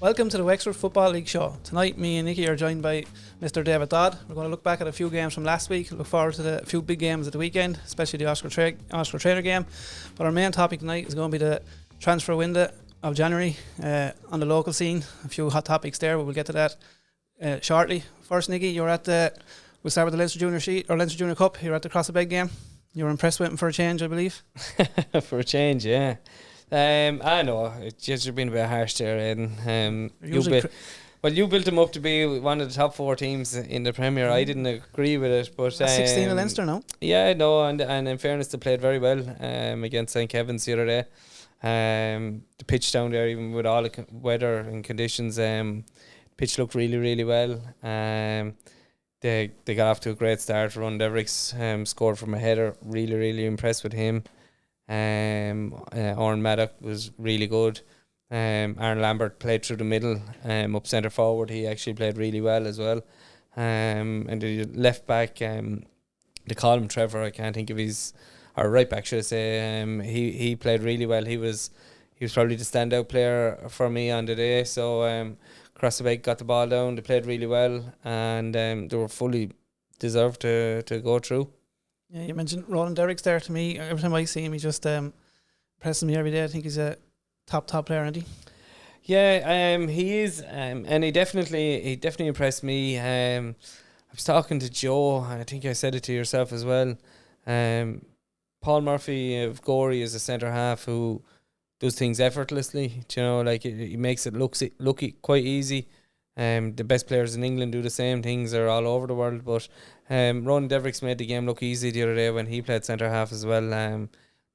Welcome to the Wexford Football League show. Tonight, me and Nicky are joined by Mr. David Dodd. We're going to look back at a few games from last week, look forward to the few big games at the weekend, especially the Oscar Traynor game. But our main topic tonight is going to be the transfer window of January on the local scene. A few hot topics there, but we'll get to that shortly. First, Nicky, we'll start with the Leinster Junior Cup. You were at the Crossabeg game. You were impressed with him for a change, I believe. For a change, yeah. I know it's just been a bit harsh there, Aidan. You built him up to be one of the top 4 teams in the Premier. I didn't agree with it, but 16 in Leinster now. Yeah, no, and in fairness, they played very well against St. Kevin's the other day. The pitch down there, even with all the weather and conditions, pitch looked really, really well. They got off to a great start. Ron Devericks scored from a header. Really, really impressed with him. Oren Maddock was really good. Aaron Lambert played through the middle, up centre forward. He actually played really well as well. And the left back, they call him Trevor. I can't think of or right back, should I say. He played really well. He was probably the standout player for me on the day. So Crossabeg got the ball down. They played really well, and they were fully deserved to go through. Yeah, you mentioned Roland Derricks there. To me, every time I see him, he just impresses me every day. I think he's a top player, isn't he? Yeah, he is, and he definitely impressed me. I was talking to Joe, and I think I said it to yourself as well. Paul Murphy of Gorey is a centre half who does things effortlessly. You know, like he makes it look quite easy. The best players in England do the same things. They're all over the world, but Ronan Devericks made the game look easy the other day when he played centre half as well.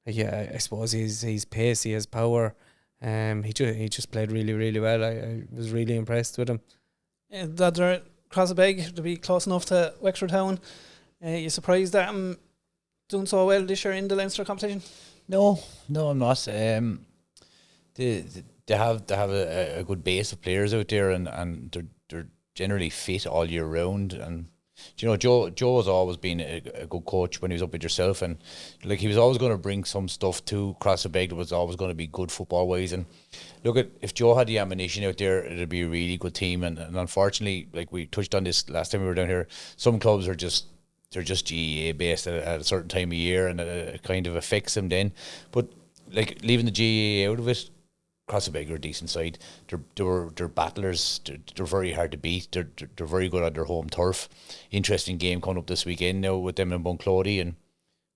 I suppose he's pace, he has power. He just played really, really well. I was really impressed with him. That they're Crossabeg to be close enough to Wexford Town. You surprised that I'm doing so well this year in the Leinster competition? No, I'm not. They have a good base of players out there, and they're generally fit all year round. And you know, Joe has always been a good coach when he was up with yourself, and like he was always going to bring some stuff to Crossabeg that was always going to be good football wise. And look, if Joe had the ammunition out there, it'd be a really good team. And unfortunately, like we touched on this last time we were down here, some clubs are just GAA based at a certain time of year, and it kind of affects them then. But like leaving the GAA out of it, Crossabeg are a decent side. They're battlers. They're very hard to beat. They're very good on their home turf. Interesting game coming up this weekend now with them in Bunclody, and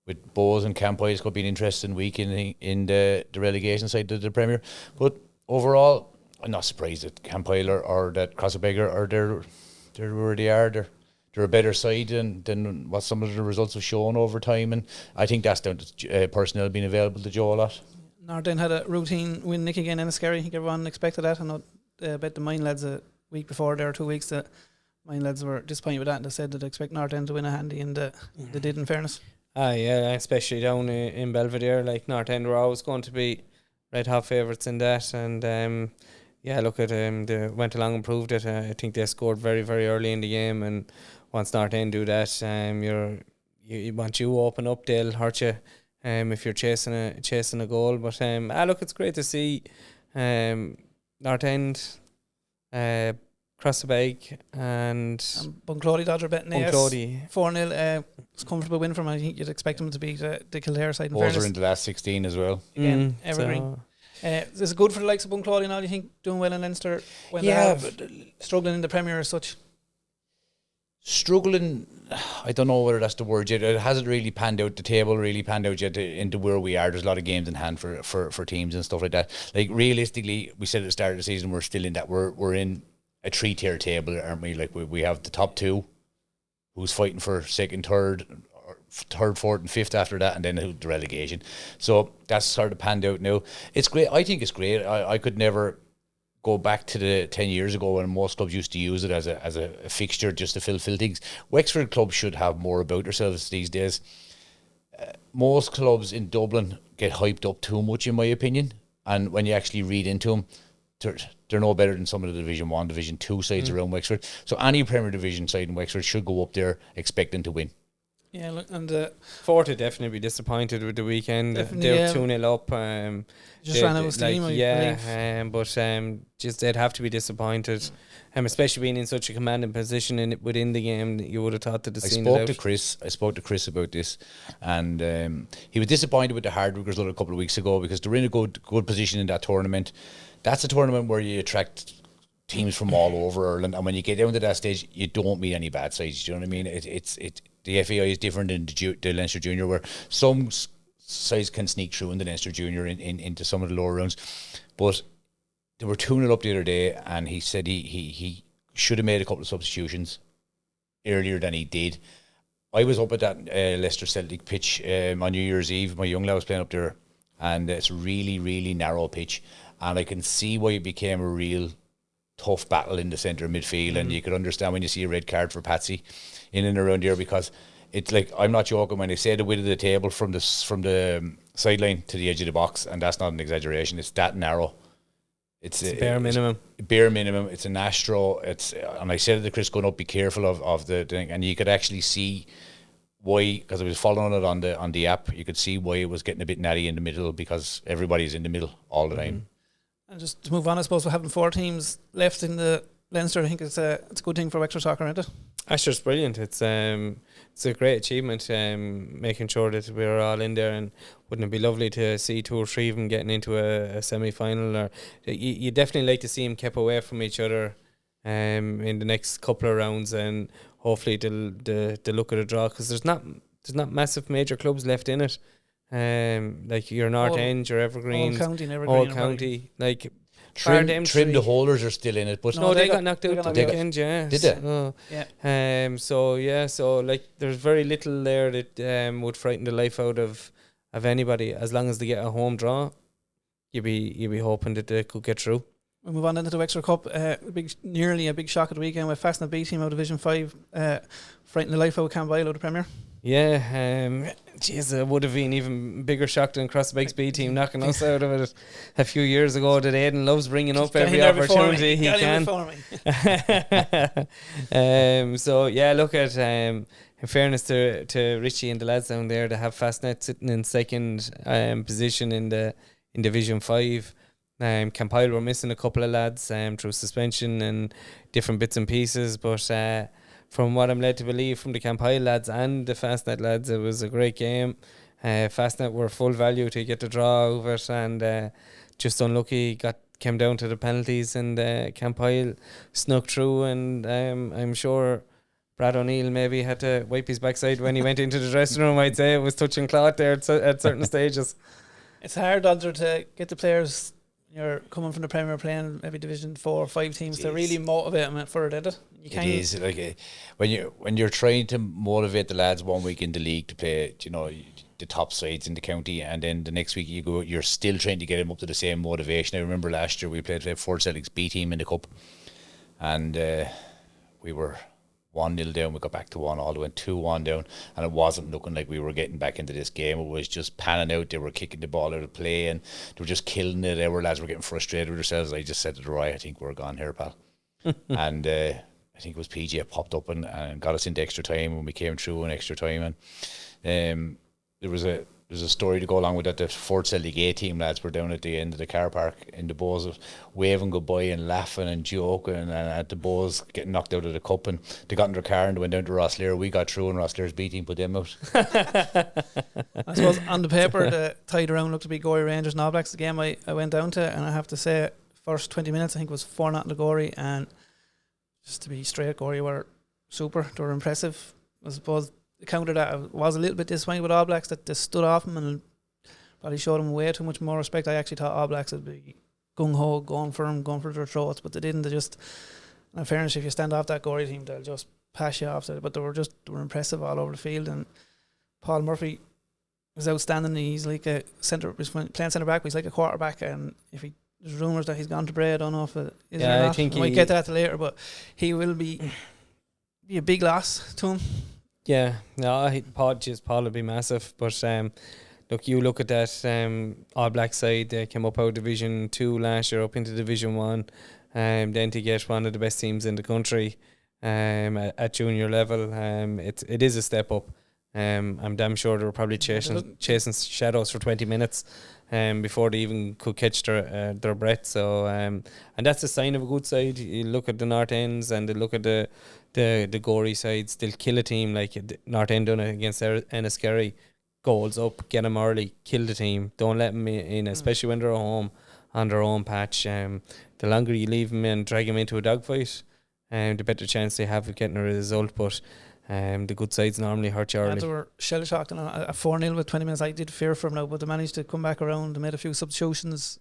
with Bows and Campoy. It's going to be an interesting week in the relegation side of the Premier. But overall, I'm not surprised that Campoy or that Crossabeg are they're where they are. They're a better side than what some of the results have shown over time, and I think that's down to personnel being available to Joe a lot. Nardin had a routine win, Nick, again, and scary. I think everyone expected that. I know bet the Mine lads a week before there, 2 weeks, that Mine lads were disappointed with that, and they said that they expect Nardin to win a handy, and they did, in fairness. Yeah, especially down in Belvedere. Like North End were always going to be red hot favourites in that, and look at they went along and proved it. I think they scored very, very early in the game, and once North End do that, once you open up, they'll hurt you. If you're chasing a goal, but look, it's great to see North End, Crossabeg and Bunclody Dodger betting Bunclody 4-0. It's a comfortable win for them. I think you'd expect them to beat the Kildare side. Both are in the last 16 as well. Again, evergreen. Is it good for the likes of Bunclody now, do you think, doing well in Leinster when they're struggling in the Premier as such? Struggling, I don't know whether that's the word yet. It hasn't really panned out. The table really panned out yet into where we are. There's a lot of games in hand for teams and stuff like that. Like realistically, we said at the start of the season we're still in that. We're in a 3-tier table, aren't we? Like we have the top 2, who's fighting for second, third, fourth, and fifth after that, and then the relegation. So that's sort of panned out now. It's great. I think it's great. I could never go back to the 10 years ago when most clubs used to use it as a fixture just to fill things. Wexford clubs should have more about themselves these days. Most clubs in Dublin get hyped up too much, in my opinion, and when you actually read into them, they're no better than some of the Division 1, Division 2 sides around Wexford. So any Premier Division side in Wexford should go up there expecting to win. Yeah, look, and Fort would definitely be disappointed with the weekend. Definitely, They were yeah. 2-0 up. just ran out of steam. I believe. But just they'd have to be disappointed, especially being in such a commanding position within the game. You would have thought that the scene. I spoke to Chris about this, and he was disappointed with the Hardwick result a couple of weeks ago because they're in a good position in that tournament. That's a tournament where you attract teams from all over Ireland, and when you get down to that stage, you don't meet any bad sides. Do you know what I mean? It's the FAI is different than the Leinster Junior, where some sides can sneak through in the Leinster Junior into some of the lower rounds. But they were 2-0 up the other day, and he said he should have made a couple of substitutions earlier than he did. I was up at that Leicester Celtic pitch on New Year's Eve. My young lad was playing up there, and it's a really, really narrow pitch, and I can see why it became a real tough battle in the centre of midfield, and you could understand when you see a red card for Patsy in and around here, because it's like, I'm not joking when they say the width of the table from the sideline to the edge of the box, and that's not an exaggeration. It's that narrow. It's bare minimum. Bare minimum. It's an Astro. And I said to Chris, going up, be careful of the thing, and you could actually see why, because I was following it on the app. You could see why it was getting a bit natty in the middle, because everybody's in the middle all the time. And just to move on, I suppose we're having 4 teams left in the Leinster. I think it's a good thing for Wexford Soccer, isn't it? Asher's brilliant. It's a great achievement, making sure that we're all in there. And wouldn't it be lovely to see 2 or 3 of them getting into a semi-final? Or you definitely like to see them kept away from each other in the next couple of rounds, and hopefully they'll look at a draw, because there's not massive major clubs left in it. Like your North End, your Evergreen, All County, like Trim the Holders are still in it, but no, they got knocked out the weekend. Yeah, did they? Yeah. So like there's very little there that would frighten the life out of anybody, as long as they get a home draw. You'd be hoping that they could get through. We'll move on into the Wexford Cup. Nearly a big shock at the weekend with Fastnet B team out of Division 5, frightening the life out of Campbell out of the Premier. Yeah, it would have been even bigger shock than Crossbykes B team knocking us out of it a few years ago. That Aidan loves bringing up every opportunity he can. So yeah, look at in fairness to Richie and the lads down there, to have Fastnet sitting in second position in Division 5. Campile were missing a couple of lads through suspension and different bits and pieces, but from what I'm led to believe from the Campile lads and the Fastnet lads, it was a great game. Fastnet were full value to get the draw over it, and just unlucky, came down to the penalties, and Campile snuck through, and I'm sure Brad O'Neill maybe had to wipe his backside when he went into the dressing room. I'd say it was touching cloth there at certain stages. It's hard, Dodger, to get the players, you're coming from the Premier, playing maybe Division 4 or 5 teams, to really motivate them for it, isn't it? It is like when you're trying to motivate the lads one week in the league to play, the top sides in the county, and then the next week you're still trying to get them up to the same motivation. I remember last year we played Fort Celtic's B team in the cup, and we were 1-0 down. We got back to 1 all the way, 2-1 down, and it wasn't looking like we were getting back into this game. It was just panning out. They were kicking the ball out of play, and they were just killing it. Our lads were getting frustrated with themselves. I just said to Roy, I think we're gone here, pal. And I think it was PJ popped up and got us into extra time when we came through in extra time. And there's a story to go along with that. The Fort Celtic A team lads were down at the end of the car park in the Bows, waving goodbye and laughing and joking, and at the Bows getting knocked out of the cup, and they got in their car and they went down to Rosslare. We got through, and Rosslere's B team put them out. I suppose on the paper the tied around looked to be Gorey Rangers and All Blacks. The game I went down to, and I have to say, first 20 minutes I think it was 4-0 to Gorey, and just to be straight, Gorey were super. They were impressive. I suppose the counter that I was a little bit disappointed with All Blacks, that they stood off them and probably showed them way too much more respect. I actually thought All Blacks would be gung-ho, going for them, going for their throats, but they didn't. They just, in fairness, if you stand off that Gorey team, they'll just pass you off. But they were impressive all over the field, and Paul Murphy was outstanding. He's like a centre, he's playing centre back, but he's like a quarterback, and there's rumours that he's gone to Bray. I don't know if it is or not. I think we might get to that later, but he will be a big loss to him. Yeah, no, Paul would be massive. But look, you look at that All Black side. They came up out of Division 2 last year, up into Division 1, then to get one of the best teams in the country at junior level. It is a step up. I'm damn sure they were probably chasing shadows for 20 minutes before they even could catch their breath. So and that's a sign of a good side. You look at the North Ends and they look at the Gorey sides. They'll kill a team like North End done it against Enniskerry. Goals up, get them early, kill the team. Don't let them in, especially when they're at home on their own patch. The longer you leave them and drag them into a dogfight, the better chance they have of getting a result. But the good sides normally hurt you early. They were shell shocked and a 4-0 with 20 minutes. I did fear for them now, but they managed to come back around. They made a few substitutions,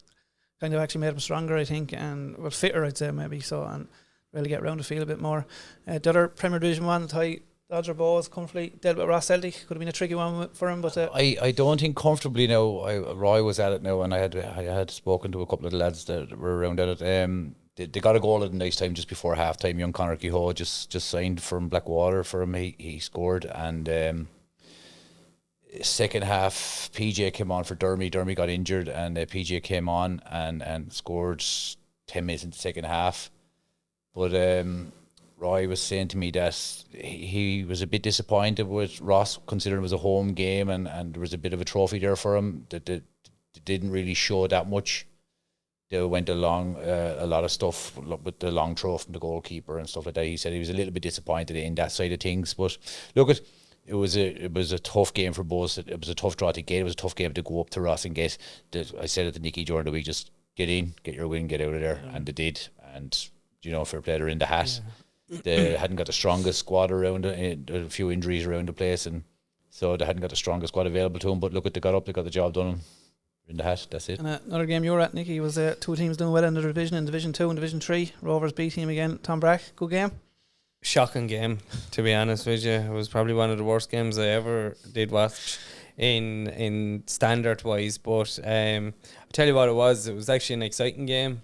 kind of actually made them stronger, I think, and were fitter, I'd say, maybe. So, and really get around the field a bit more. The other Premier Division 1 tie, Dodger Bows comfortably dealt with Ross Celtic. Could have been a tricky one for him, but I don't think comfortably now. Roy was at it now, and I had spoken to a couple of the lads that were around at it. They got a goal at a nice time just before half time. Young Conor Kehoe just signed from Blackwater for him. He scored, and second half PJ came on for Dermy. Dermy got injured, and PJ came on and scored 10 minutes in the second half. But Roy was saying to me that he was a bit disappointed with Ross, considering it was a home game and there was a bit of a trophy there for him. That they didn't really show that much. They went along a lot of stuff with the long throw from the goalkeeper and stuff like that. He said he was a little bit disappointed in that side of things. But look, it was a tough game for both. It was a tough draw to get. It was a tough game to go up to Ross and get. I said it to Nicky during the week, just get in, get your win, get out of there, and they did. And fair play, they're in the hat. Yeah. They hadn't got the strongest squad around, a few injuries around the place, and so they hadn't got the strongest squad available to them. But look, they got up, they got the job done. In the hat, that's it. And another game you were at, Nicky, was two teams doing well in the division, in Division 2 and Division 3. Rovers beat team again, Tom Brack. Good game? Shocking game, to be honest with you. It was probably one of the worst games I ever did watch in standard wise. But I'll tell you what it was actually an exciting game.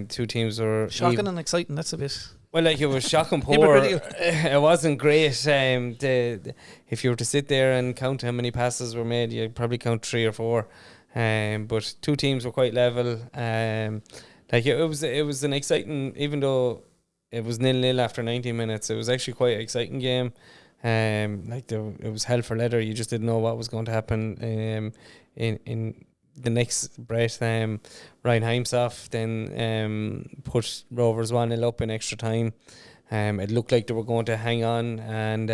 Two teams were shocking and exciting, that's a bit. Well, like, it was shocking poor. It wasn't great. If you were to sit there and count how many passes were made, you'd probably count 3 or 4. But two teams were quite level. It was an exciting, even though it was 0-0 after 90 minutes. It was actually quite an exciting game. It was hell for leather. You just didn't know what was going to happen. In the next breath, Ryan Heimsoff then put Rovers 1-0 up in extra time. It looked like they were going to hang on, and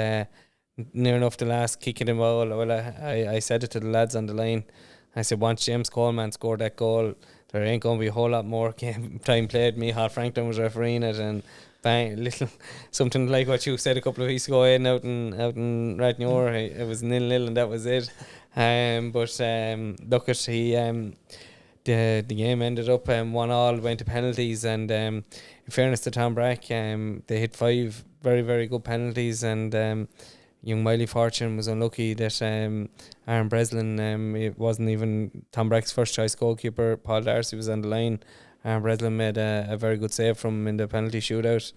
near enough the last kick in the ball. Well, I said it to the lads on the line. I said, once James Coleman scored that goal, there ain't going to be a whole lot more game time played. Micheál Franklin was refereeing it, and bang, something like what you said a couple of weeks ago, out in Rathnure. It was 0-0 and that was it. Look at the game ended up 1-1, went to penalties, and in fairness to Tom Brack, they hit 5 very, very good penalties, and young Miley Fortune was unlucky that Aaron Breslin, it wasn't even Tom Brack's first choice goalkeeper. Paul Darcy was on the line. Aaron Breslin made a very good save from him in the penalty shootout.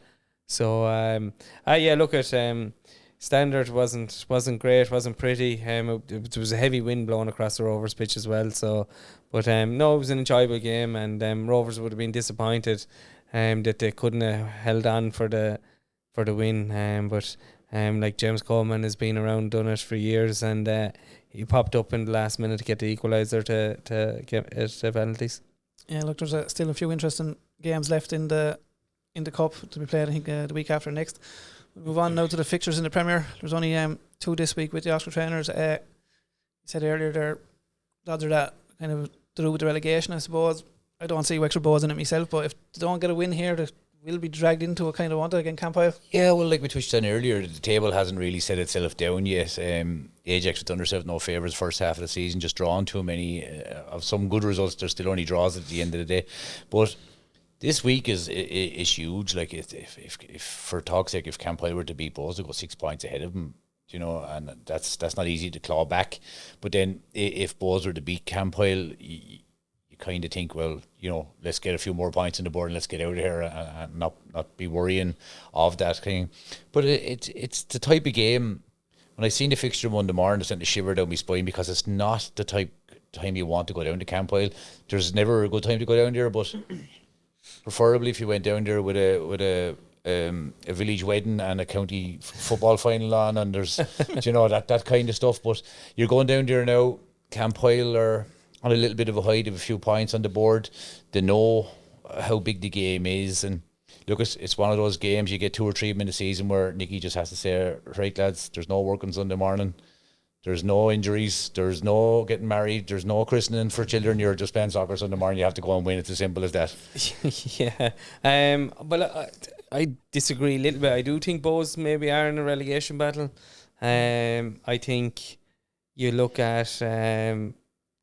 So look at standard wasn't great, wasn't pretty. It was a heavy wind blowing across the Rovers pitch as well. So, but no, it was an enjoyable game, and Rovers would have been disappointed that they couldn't have held on for the win. But like James Coleman has been around, done it for years, and he popped up in the last minute to get the equaliser to get it to penalties. Yeah, look, there's still a few interesting games left in the cup to be played. I think the week after next. We'll move on now to the fixtures in the Premier. There's only 2 this week with the Oscar trainers. You said earlier their odds are that kind of through with the relegation, I suppose. I don't see Wexford Bows in it myself, but if they don't get a win here, they will be dragged into a kind of want again Campile. Yeah, well, like we touched on earlier, the table hasn't really set itself down yet. Ajax have done themselves no favours first half of the season, just drawn too many of some good results. There's still only draws at the end of the day, but this week is huge. Like if for talk's sake, if Campile were to beat Bows, they go 6 points ahead of them, and that's not easy to claw back. But then if Bows were to beat Campile, you kind of think, well, let's get a few more points on the board and let's get out of here and not be worrying of that thing. But it's the type of game. When I seen the fixture Monday morning, it sent a shiver down my spine, because it's not the time you want to go down to Campile. There's never a good time to go down there, but preferably if you went down there with a a village wedding and a county football final on, and there's you know that kind of stuff. But you're going down there now. Campoyle are on a little bit of a hide of a few points on the board. They know how big the game is, and look, it's one of those games you get 2 or 3 in the season where Nicky just has to say, right lads, there's no work on Sunday morning. There's no injuries. There's no getting married. There's no christening for children. You're just playing soccer Sunday morning. You have to go and win. It's as simple as that. Yeah. But I disagree a little bit. I do think Bows maybe are in a relegation battle. I think you look at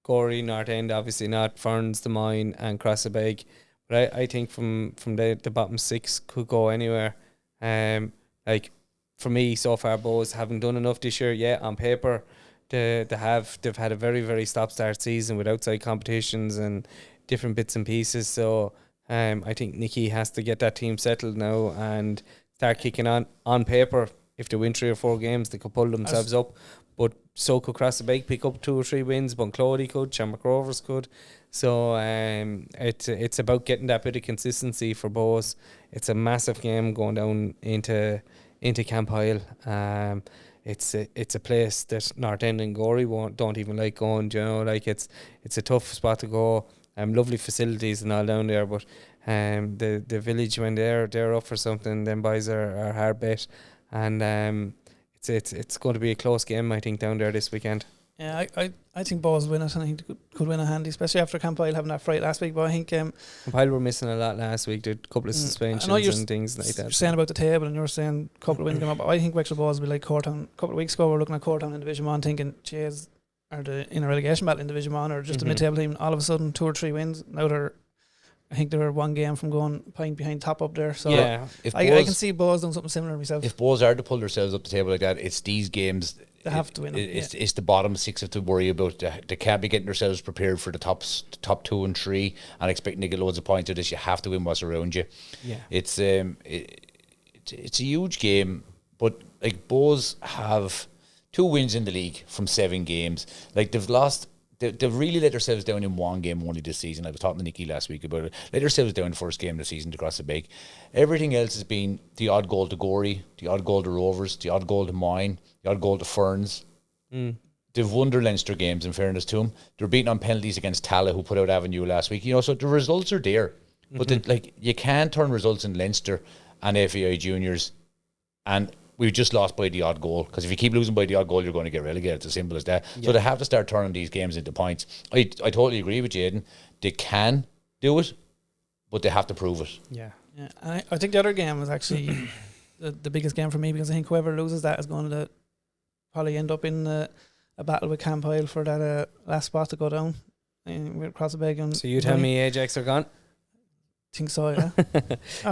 Gorey, North End, obviously not, Ferns, Des Moines and Crossabeg. But I think from the bottom 6 could go anywhere. Like, for me, so far, Bows haven't done enough this year. Yeah, on paper, they've had a very, very stop-start season with outside competitions and different bits and pieces. So I think Nicky has to get that team settled now and start kicking on paper. If they win 3 or 4 games, they could pull themselves up. But so could Crossabeg pick up 2 or 3 wins. Bunclody could, Shamrock Rovers could. So it's about getting that bit of consistency for Bows. It's a massive game going down into Campoyle. It's a place that North End and Gorey don't even like going. You know, like it's a tough spot to go. Lovely facilities and all down there, but the village, when they're up for something, them boys are hard bet, and it's going to be a close game, I think, down there this weekend. Yeah, I think Bows win it, and I think they could win a handy, especially after Campoyle having that fright last week. But I think Campoyle were missing a lot last week. Did a couple of suspensions and things like that. You're saying about the table, and you're saying a couple of wins coming up. But I think Wexford Bows will be like Courtown. A couple of weeks ago, we were looking at Courtown in Division 1, thinking, geez, are they in a relegation battle in Division 1 or just a mid-table team? All of a sudden, 2 or 3 wins. Now I think they were 1 game from going point behind top up there. So yeah, I can see Bows doing something similar myself. If Bows are to pull themselves up the table like that, it's these games. They have to win. It's the bottom 6 have to worry about. They can't be getting themselves prepared for the top 2 and 3 and expecting to get loads of points out of this. You have to win what's around you. Yeah, it's a huge game, but like Bows have 2 wins in the league from 7 games. Like they've lost. They've really let themselves down in 1 game only this season. I was talking to Nicky last week about it. Let themselves down the first game of the season to Crossabeg. Everything else has been the odd goal to Gorey, the odd goal to Rovers, the odd goal to Moyne, the odd goal to Ferns. They've won their Leinster games, in fairness to them. They're beaten on penalties against Tala, who put out Avenue last week. You know, so the results are there. But you can't turn results in Leinster and FAI juniors, and we've just lost by the odd goal, because if you keep losing by the odd goal, you're going to get relegated. It's as simple as that. Yeah. So they have to start turning these games into points. I totally agree with Jaden. They can do it, but they have to prove it. Yeah. And I think the other game was actually the biggest game for me, because I think whoever loses that is going to probably end up in a battle with Campoyle for that last spot to go down with Crossabeg. So you tell me Ajax are gone? Think so, yeah.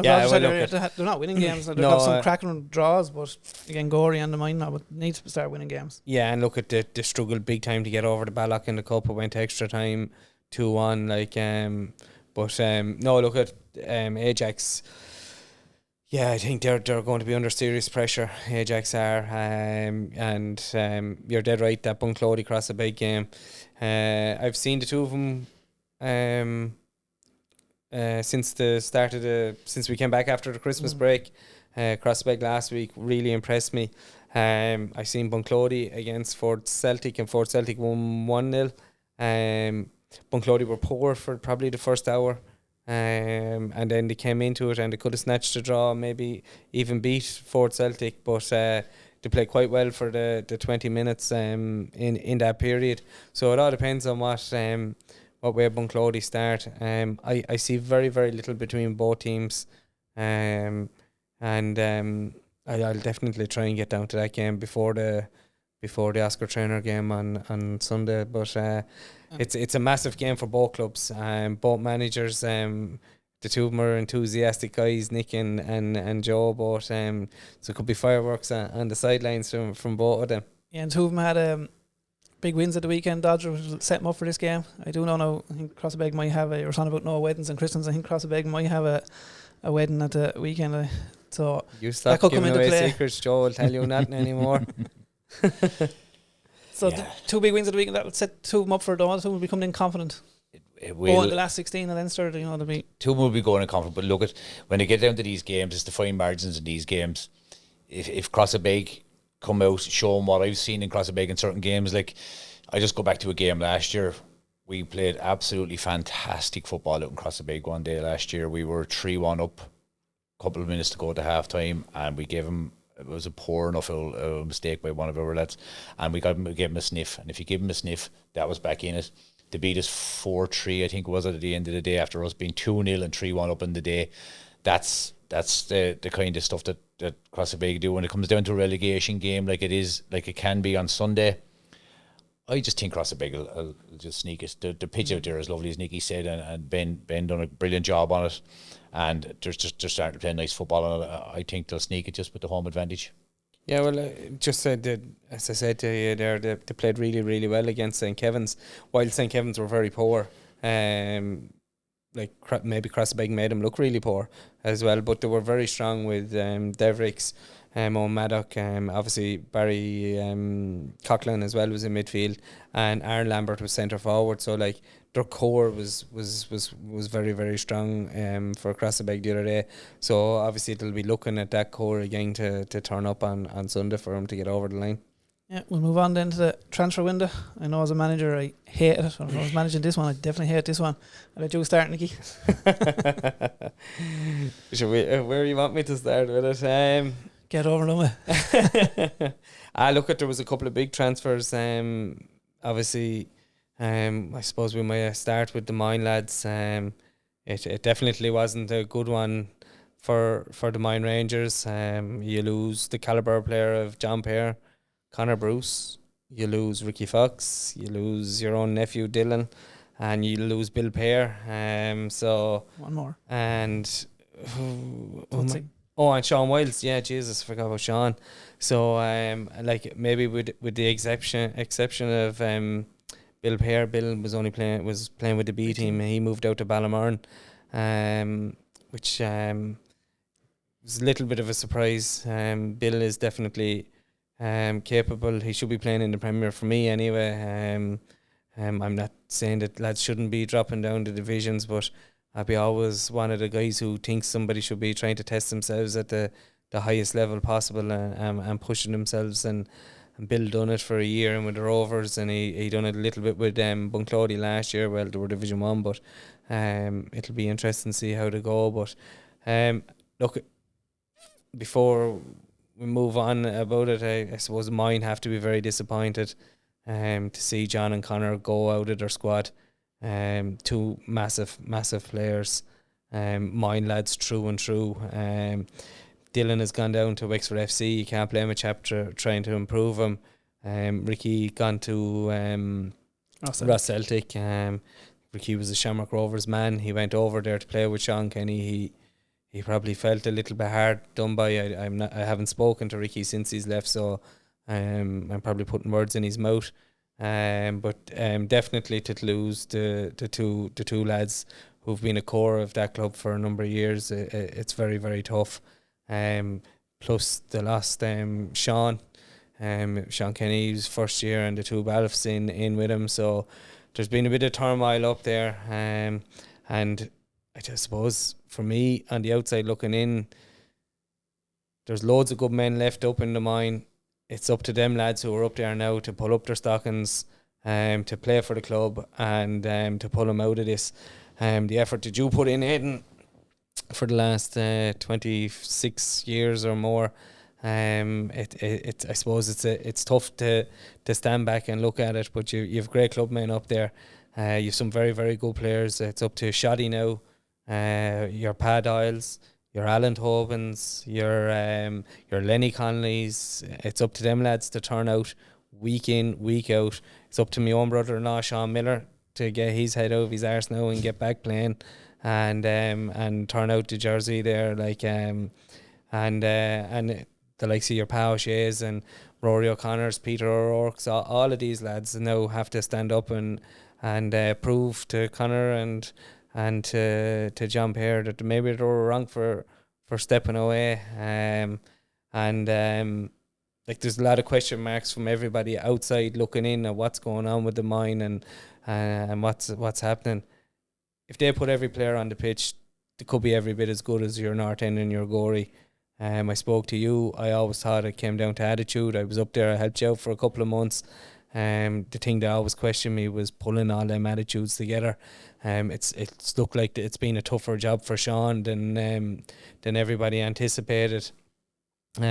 They're not winning games. They've got some cracking draws, but again, Gorey and the Moyne now, but need to start winning games. Yeah, and look at the struggle big time to get over the Ballock in the Cup. It went to extra time, 2-1. No, look at Ajax. Yeah, I think they're going to be under serious pressure. Ajax are, and you're dead right. That Bunclody Crossabeg game. I've seen the 2 of them. Since we came back after the Christmas break. Crossabeg last week really impressed me. I seen Bunclody against Fort Celtic, and Fort Celtic won 1-0. Bunclody were poor for probably the first hour, and then they came into it and they could have snatched a draw, maybe even beat Fort Celtic, but they played quite well for the 20 minutes in that period. So it all depends on what way Bunclody start. I see very, very little between both teams, and I'll definitely try and get down to that game before the Oscar Traynor game on Sunday. But it's a massive game for both clubs. Both managers, the 2 of them are enthusiastic guys, Nick and Joe. But so it could be fireworks on the sidelines from both of them. Yeah, and 2 of them had big wins at the weekend. Dodger will set them up for this game. I do know now. I think Crossabeg might have you're talking about no weddings and christenings. I think Crossabeg might have a wedding at the weekend. So you stop giving away secrets, Joe will tell you nothing anymore. So 2 big wins at the weekend, that will set 2 of them up for the other 2 will be coming in confident. in the last 16 at Leinster, you know, they'll be... Two will be going in conflict, but look at when they get down to these games, it's the fine margins in these games. If Crossabeg come out, show them what I've seen in Crossabeg in certain games, like I just go back to a game last year. We played absolutely fantastic football out in Crossabeg one day last year. We were 3-1 up, a couple of minutes to go to half time, and we gave them, it was a poor enough mistake by one of our lads, and we gave him a sniff. And if you give him a sniff, that was back in it. They beat us 4-3, I think it was, at the end of the day, after us being 2-0 and 3-1 up in the day. That's the kind of stuff that Crossabeg do when it comes down to a relegation game, like it can be on Sunday. I just think Crossabeg will just sneak it. The pitch out there is lovely, as Nicky said, and Ben done a brilliant job on it, and they're starting to play nice football on it. I think they'll sneak it just with the home advantage. Yeah, well, just said that, as I said to you there, they played really, really well against St. Kevin's, while St. Kevin's were very poor. Like maybe Crossabeg made them look really poor as well, but they were very strong with Devricks, Owen Maddock, obviously Barry Coughlin as well was in midfield, and Aaron Lambert was centre forward. So like their core was very, very strong for Crossabeg the other day. So obviously they'll be looking at that core again to turn up on Sunday for them to get over the line. Yeah, we'll move on then to the transfer window. I know as a manager I hated it. If I was managing this one, I definitely hate this one. I'll let you start, Nicky. Where you want me to start with it? Get over them with. Look, there was a couple of big transfers. Obviously, I suppose we might start with the Mine lads. It definitely wasn't a good one for the Mine Rangers. You lose the calibre player of John Pear, Conor Bruce. You lose Ricky Fox. You lose your own nephew Dylan, and you lose Bill Pear. So one more. And and Sean Wiles. Yeah, Jesus, I forgot about Sean. So like maybe with the exception of Bill Pear. Bill was playing with the B team. He moved out to Ballymoran, which was a little bit of a surprise. Bill is definitely capable. He should be playing in the Premier for me anyway. I'm not saying that lads shouldn't be dropping down the divisions, but I'll be always one of the guys who thinks somebody should be trying to test themselves at the highest level possible and pushing themselves. And Bill done it for a year and with the Rovers, and he done it a little bit with Bunclody last year. Well, they were Division 1, but it'll be interesting to see how they go. But look, before we move on about it, I suppose mine have to be very disappointed to see John and Connor go out of their squad. Two massive players, mine lads through and through. Dylan has gone down to Wexford FC. You can't blame a chap trying to improve him. Ricky gone to Ross Celtic. Ricky was a Shamrock Rovers man. He went over there to play with Sean Kenny. He probably felt a little bit hard done by. I haven't spoken to Ricky since he's left, so I'm probably putting words in his mouth. But definitely to lose the two lads who've been a core of that club for a number of years, it's very, very tough. Plus the lost Sean Kenny's first year, and the two Balfs in with him, so there's been a bit of turmoil up there. And I just suppose for me on the outside looking in, there's loads of good men left up in the mine. It's up to them lads who are up there now to pull up their stockings, to play for the club, and to pull them out of this. The effort that you put in, Aidan, for the last 26 years or more, I suppose it's tough to stand back and look at it, but you've great club men up there. You've some very, very good players. It's up to Shoddy now, your Pad Isles, your Alan Tobins, your Lenny Conleys. It's up to them lads to turn out week in, week out. It's up to my own brother-in-law Sean Miller to get his head out of his arse now and get back playing, and turn out the jersey there, like and the likes of your Pau Shays and Rory O'Connor's, Peter O'Rourke's, all of these lads now have to stand up and prove to Connor and to John Pear that maybe they were wrong for stepping away. Like there's a lot of question marks from everybody outside looking in at what's going on with the mine and what's happening. if they put every player on the pitch, they could be every bit as good as your North End and your Gorey. I spoke to you. I always thought it came down to attitude. I was up there. I helped you out for a couple of months. The thing that always questioned me was pulling all them attitudes together. It's looked like it's been a tougher job for Sean than everybody anticipated. Look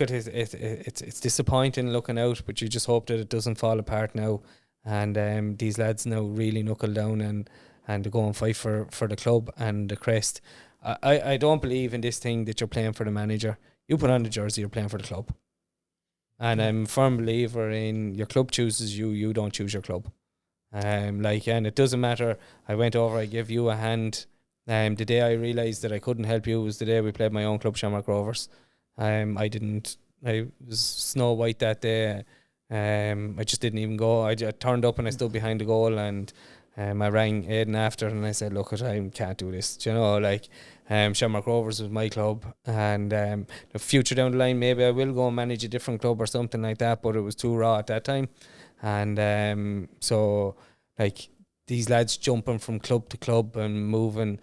at it. It's disappointing looking out, but you just hope that it doesn't fall apart now. And these lads now really knuckle down and go and fight for the club and the crest. I don't believe in this thing that you're playing for the manager. You put on the jersey, you're playing for the club. And I'm a firm believer in your club chooses you, you don't choose your club. And it doesn't matter. I went over, I gave you a hand. The day I realised that I couldn't help you was the day we played my own club, Shamrock Rovers. I was snow white that day. I just didn't even go. I turned up and I stood behind the goal, and I rang Aidan after and I said, look, I can't do this. Do you know, Shamrock Rovers was my club, and the future down the line, maybe I will go and manage a different club or something like that, but it was too raw at that time. And these lads jumping from club to club and moving,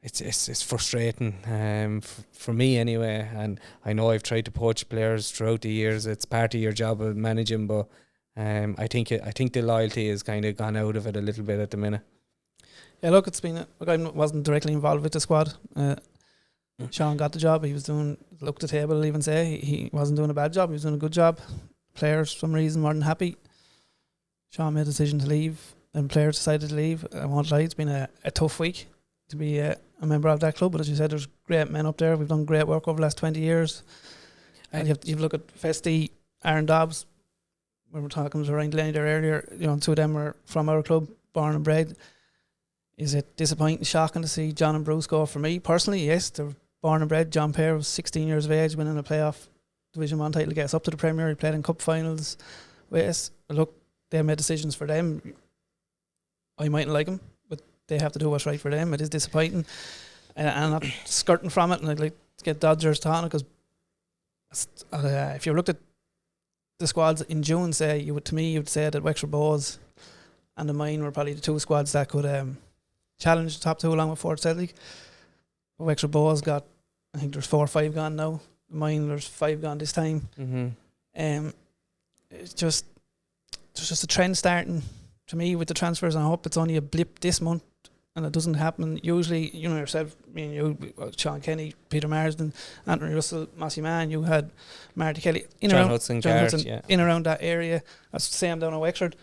it's frustrating for me anyway. And I know I've tried to poach players throughout the years. It's part of your job of managing, but I think the loyalty has kind of gone out of it a little bit at the minute. Yeah, look, I wasn't directly involved with the squad. Sean got the job. He was look the table, I'll even say. He wasn't doing a bad job. He was doing a good job. Players, for some reason, weren't happy. Sean made a decision to leave, and players decided to leave. I won't lie, it's been a tough week to be a member of that club. But as you said, there's great men up there. We've done great work over the last 20 years. And you look at Festy, Aaron Dobbs. When we're talking to Ryan Delaney there earlier, two of them were from our club, born and bred. Is it disappointing, shocking to see John and Bruce go? For me personally, yes, they're born and bred. John Pear was 16 years of age, winning a playoff Division 1 title, gets up to the Premier. He played in cup finals with us. Look, they made decisions for them. I mightn't like them, but they have to do what's right for them. It is disappointing, and I'm not skirting from it. And I'd like to get Dodgers talking, because if you looked at the squads in June, you'd say that Wexford Bows and the Mine were probably the two squads that could challenge the top two along with Fort Celtic. Wexford Bows got, I think there's 4 or 5 gone now. The Mine, there's 5 gone this time. It's just, there's just a trend starting to me with the transfers, and I hope it's only a blip this month and it doesn't happen. Usually, yourself, me and you, Sean Kenny, Peter Marsden, Anthony Russell, Mossy Mann, you had Marty Kelly John Hudson, in around that area. That's the same down at Wexford.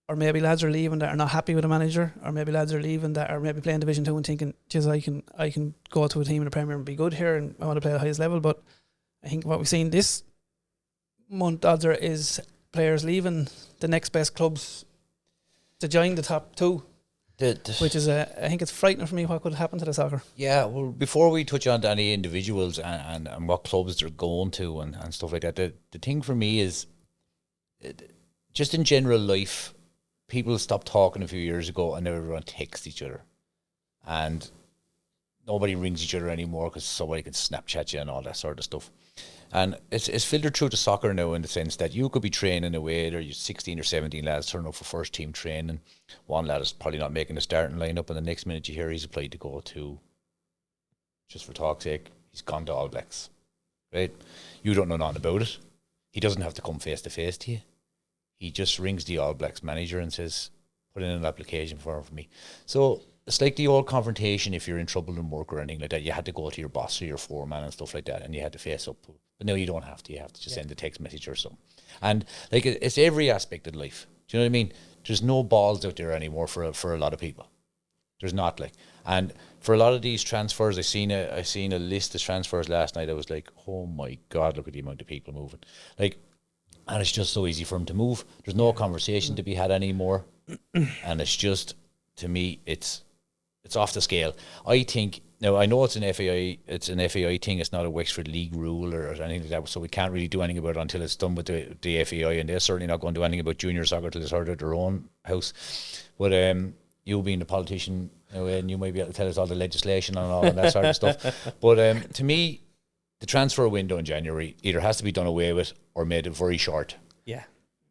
Or maybe lads are leaving that are not happy with the manager, or maybe lads are leaving that are maybe playing Division 2 and thinking, geez, I can go to a team in the Premier and be good here, and I want to play at the highest level. But I think what we've seen this month, Dodger, is players leaving the next best clubs to join the top 2. Which is, I think it's frightening for me what could happen to the soccer. Yeah, well, before we touch on to any individuals and what clubs they're going to and stuff like that, the thing for me is, just in general life, people stopped talking a few years ago and everyone texts each other. And nobody rings each other anymore because somebody can Snapchat you and all that sort of stuff. And it's filtered through to soccer now, in the sense that you could be training away, there you're 16 or 17 lads turning up for first team training. One lad is probably not making the starting lineup, and the next minute you hear he's applied to go to, just for talk's sake, he's gone to All Blacks. Right? You don't know nothing about it. He doesn't have to come face to face to you. He just rings the All Blacks manager and says, put in an application form for me. So it's like the old confrontation if you're in trouble in work or anything like that. You had to go to your boss or your foreman and stuff like that, and you had to face up. But now you don't have to. You have to just send a text message or something. And it's every aspect of life. Do you know what I mean? There's no balls out there anymore for a lot of people. There's not, and for a lot of these transfers, I seen a list of transfers last night. I was like, oh my God, look at the amount of people moving. And it's just so easy for them to move. There's no conversation to be had anymore. And it's just, to me, it's off the scale. I think, now I know it's an FAI thing, it's not a Wexford League rule or anything like that, so we can't really do anything about it until it's done with the FAI, and they're certainly not going to do anything about junior soccer till it's heard at their own house. But you being the politician, and you might be able to tell us all the legislation and all of that sort of stuff. But to me, the transfer window in January either has to be done away with or made very short. Yeah.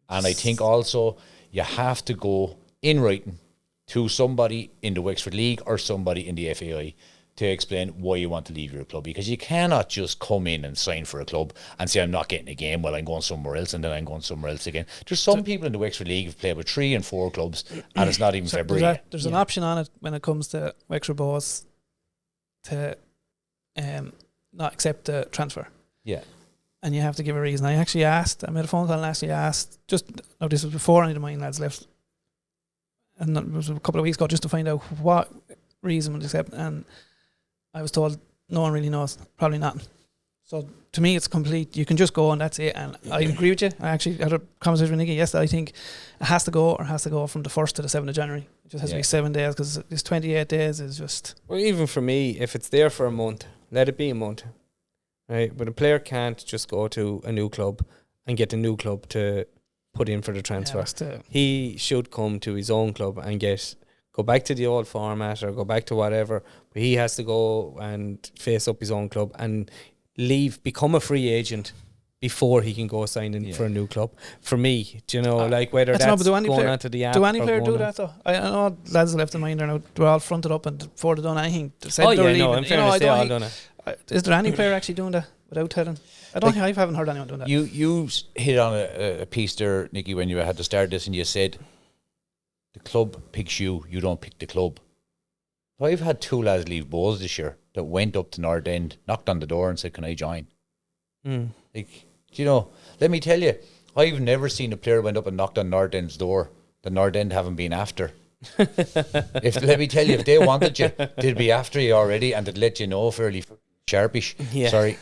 And I think also you have to go in writing to somebody in the Wexford League or somebody in the FAI to explain why you want to leave your club, because you cannot just come in and sign for a club and say, I'm not getting a game, well, I'm going somewhere else, and then I'm going somewhere else again. There's some people in the Wexford League who've played with 3 and 4 clubs, and it's not even February yet. There's an option on it when it comes to Wexford Bows to not accept the transfer. Yeah. And you have to give a reason. I actually asked, I made a phone call and actually asked, this was before any of the mine lads left, and it was a couple of weeks ago, just to find out what reason would accept, and I was told no one really knows, probably nothing. So to me, it's complete. You can just go and that's it. And I agree with you. I actually had a conversation with Nicky yesterday. I think it has to go from the 1st to the 7th of January. It just has to be 7 days, because this 28 days is just... Well, even for me, if it's there for a month, let it be a month. Right? But a player can't just go to a new club and get a new club to put in for the transfer. He should come to his own club and go back to the old format or go back to whatever, but he has to go and face up his own club and become a free agent before he can go sign in for a new club. For me, do you know, like whether that's going onto the app. Do any player do that though? I know lads left in mind there now, they're all fronted up and before they've done anything. In fairness, they all done it. Is there any player actually doing that without telling? I haven't heard anyone doing that. You hit on a piece there, Nicky, when you had to start this, and you said, the club picks you, you don't pick the club. I've had 2 lads leave Bows this year that went up to North End, knocked on the door and said, can I join? Like, you know, let me tell you, I've never seen a player went up and knocked on North End's door that North End haven't been after. Let me tell you, if they wanted you, they'd be after you already, and they'd let you know fairly sharpish. Yeah. Sorry.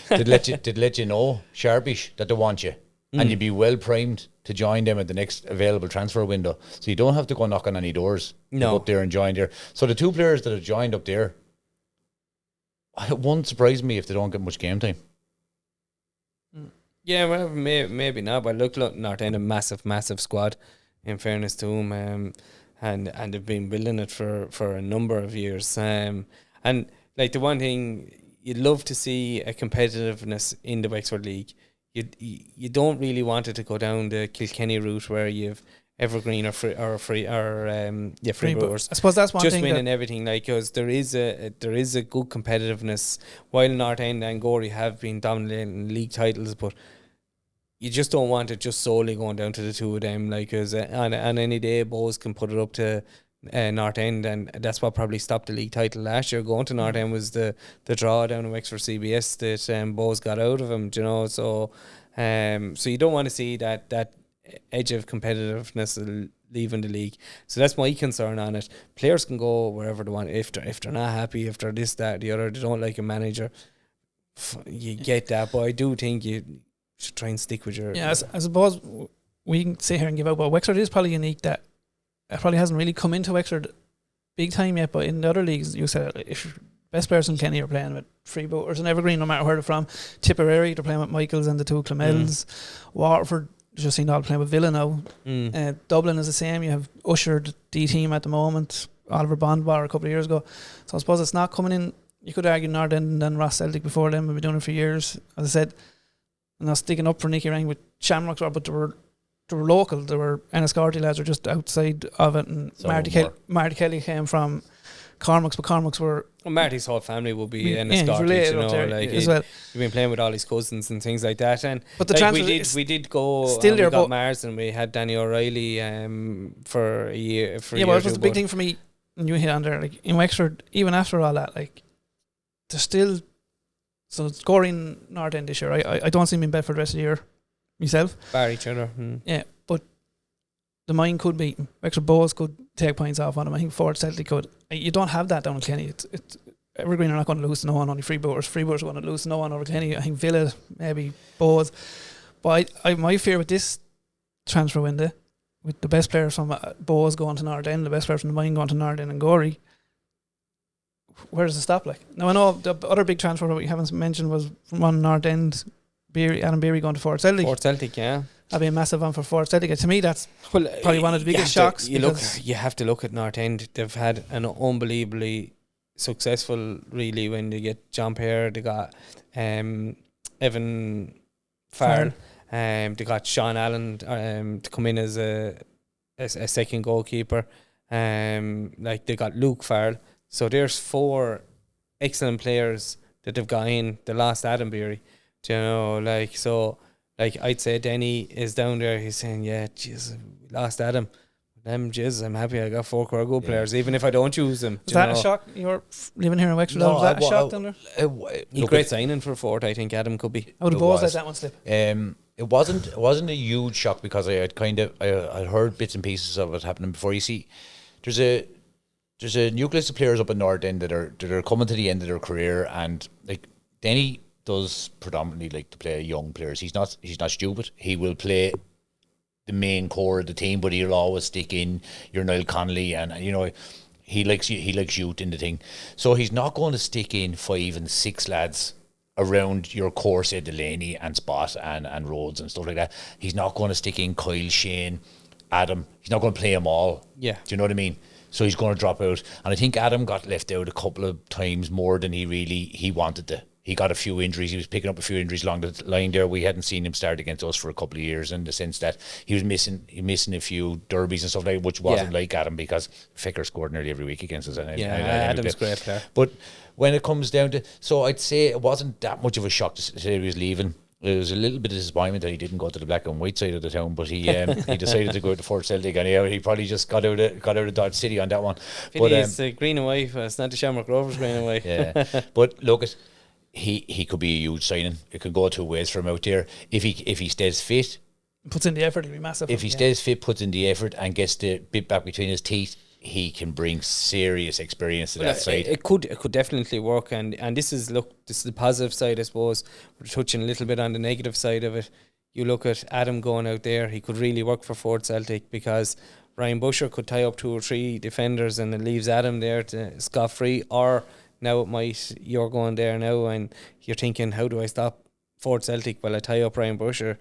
They'd let you know sharpish that they want you. And you'd be well primed to join them at the next available transfer window. So you don't have to go knock on any doors. No. Go up there and join there. So the 2 players that have joined up there, it won't surprise me if they don't get much game time. Yeah, well, maybe not. But look, North End a massive squad, in fairness to them. And they've been building it for a number of years. And like the one thing, you'd love to see a competitiveness in the Wexford League. You don't really want it to go down the Kilkenny route where you've Evergreen or Free Brewers. I suppose that's one just thing. Just winning everything, like, because there is a good competitiveness. While North End and Gorey have been dominating league titles, but you just don't want it just solely going down to the 2 of them. Like, cause on any day, Bows can put it up to North End, and that's what probably stopped the league title last year. Going to North End was the draw down in Wexford CBS that Bows got out of him, you know. So you don't want to see that edge of competitiveness leaving the league. So that's my concern on it. Players can go wherever they want. If they're not happy, if they're this, that, the other, they don't like a manager, you get that. But I do think you should try and stick with your... Yeah, I suppose we can sit here and give out, but Wexford is probably unique that it probably hasn't really come into Wexford big time yet, but in the other leagues, you said if best players in Kenny are playing with Freebooters and Evergreen, no matter where they're from. Tipperary, they're playing with Michaels and the 2 Clemels. Waterford, just seen all playing with Villa now. Dublin is the same. You have Usher, the D team at the moment. Oliver Bondbar a couple of years ago. So I suppose it's not coming in. You could argue North End and Ross Celtic before them. We've been doing it for years. As I said, I'm not sticking up for Nicky Rang with Shamrocks, but they were local. They were Enniscorthy lads were just outside of it, and Marty Kelly came from Cormac's, but Cormac's were... Well, Marty's whole family will be Enniscorthy, you know, like as well. You've been playing with all his cousins and things like that, and but the like we did go. Still there, we got Mars, and we had Danny O'Reilly for a year. But it was the big thing for me. And you hit on there, like in Wexford, even after all that, like there's still scoring North End this year. I don't see him in Bedford the rest of the year myself. Bar each other. Yeah, but the mine could beat him. Wexford Bows could take points off on him. I think Ford Celtic could. You don't have that down in Kenny. It's Evergreen are not going to lose to no one, only Freebooters. Freebooters are going to lose to no one over Kenny. I think Villa, maybe Bows. But my fear with this transfer window, with the best players from Bows going to North End, the best players from the mine going to North End and Gorey, where does it stop? Like, now I know the other big transfer that we haven't mentioned was from one North End, Adam Beery going to Ford Celtic. Ford Celtic, yeah. That'd be a massive one for Ford Celtic. To me, that's probably one of the biggest shocks. You have to look at North End. They've had an unbelievably successful, really, when they get John Pear, they got Evan Farrell, they got Sean Allen to come in as a second goalkeeper. Like they got Luke Farrell. So there's 4 excellent players that they've got in. They lost Adam Beery. Do you know, like, so, like, I'd say Denny is down there. He's saying, yeah, Jesus, we lost Adam. Jesus, I'm happy I got 4 core good players, even if I don't use them. Is that a shock? You're living here in Wexford. No, Was that a shock down there? He's a great signing for Fort, I think Adam could be. I would have always let that one slip. It wasn't a huge shock because I had I'd heard bits and pieces of it happening before. You see, there's a nucleus of players up in North End that are coming to the end of their career, and like Denny does predominantly like to play young players. He's not stupid. He will play the main core of the team, but he'll always stick in your Niall Connolly, and you know he likes youth in the thing. So he's not going to stick in 5 and 6 lads around your core, say Delaney and Spot and Rhodes and stuff like that. He's not going to stick in Kyle, Shane, Adam. He's not going to play them all. Yeah. Do you know what I mean? So he's going to drop out. And I think Adam got left out a couple of times more than he wanted to. He got a few injuries. He was picking up a few injuries along the line there. We hadn't seen him start against us for a couple of years, in the sense that he was missing a few derbies and stuff like that, which wasn't like Adam, because Ficker scored nearly every week against us. Adam's a great player. But when it comes down to, so I'd say it wasn't that much of a shock to say he was leaving. It was a little bit of disappointment that he didn't go to the black and white side of the town, but he decided to go to Fort Celtic, and he probably just got out of Dodge City on that one. But it's green and white. It's not the Shamrock Rovers green and white. Yeah, but look, he could be a huge signing. It could go 2 ways for him out there. If he stays fit, puts in the effort, it'll be massive. If he stays fit, puts in the effort, and gets the bit back between his teeth, he can bring serious experience to that side. It could definitely work, and this is the positive side, I suppose. We're touching a little bit on the negative side of it. You look at Adam going out there; he could really work for Fort Celtic, because Ryan Busher could tie up 2 or 3 defenders, and it leaves Adam there to scot free. Or now you're going there now, and you're thinking, how do I stop Fort Celtic? Well, I tie up Ryan Busher.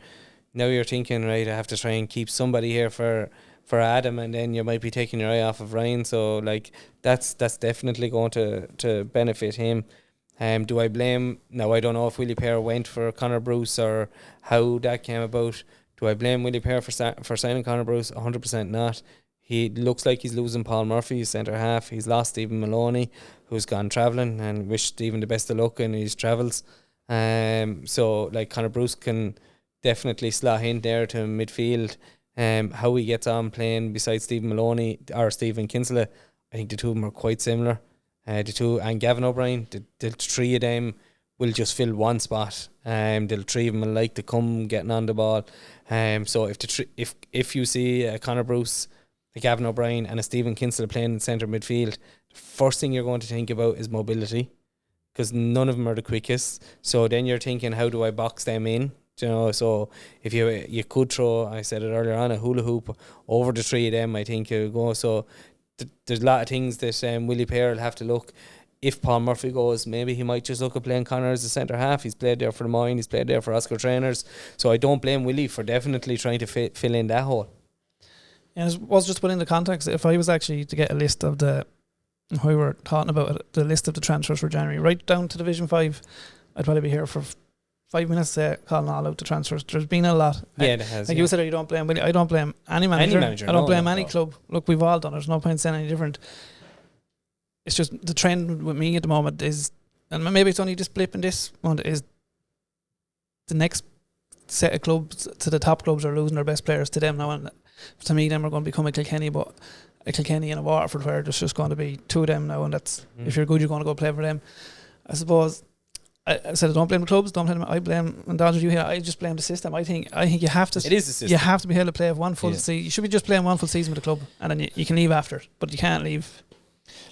Now you're thinking, right, I have to try and keep somebody here for Adam, and then you might be taking your eye off of Ryan. So like that's definitely going to benefit him. Do I blame? No, I don't know if Willie Pear went for Conor Bruce or how that came about. Do I blame Willie Pear for signing Conor Bruce? 100% not. He looks like he's losing Paul Murphy, centre half. He's lost Stephen Maloney, who's gone travelling, and wish Stephen the best of luck in his travels. So like Conor Bruce can definitely slot in there to midfield. How he gets on playing beside Stephen Maloney or Stephen Kinsella, I think the two of them are quite similar. The two, and Gavin O'Brien, the 3 of them will just fill one spot. The 3 of them will like to come getting on the ball. So if you see a Conor Bruce, a Gavin O'Brien, and a Stephen Kinsella playing in centre midfield, the first thing you're going to think about is mobility, because none of them are the quickest. So then you're thinking, how do I box them in? You know, so if you could throw, I said it earlier on, a hula hoop over the 3 of them, I think you go. So there's a lot of things that Willie Pear will have to look. If Paul Murphy goes, maybe he might just look at playing Conor as a centre half. He's played there for the Moyne, he's played there for Oscar Trainers. So I don't blame Willie for definitely trying to fill in that hole. And it was just within the context, if I was actually to get a list of how we were talking about it, the list of the transfers for January, right down to Division 5, I'd probably be here for 5 minutes calling all out the transfers. There's been a lot. Yeah, there has. Like you said, you don't blame Willie. I don't blame any manager. I don't blame any club. Look, we've all done it. There's no point saying any different. It's just the trend with me at the moment is, and maybe it's only just blip in this one, is the next set of clubs to the top clubs are losing their best players to them now, and to me them are going to become a Kilkenny, but a Kilkenny and a Waterford, where there's just going to be 2 of them now, and that's if you're good, you're going to go play for them. I suppose I said I don't blame the clubs, don't blame them. I blame, and Dodger, you here, I just blame the system. I think you have to. It is the system. You have to be able to play one full season. You should be just playing one full season with the club, and then you can leave after it, but you can't leave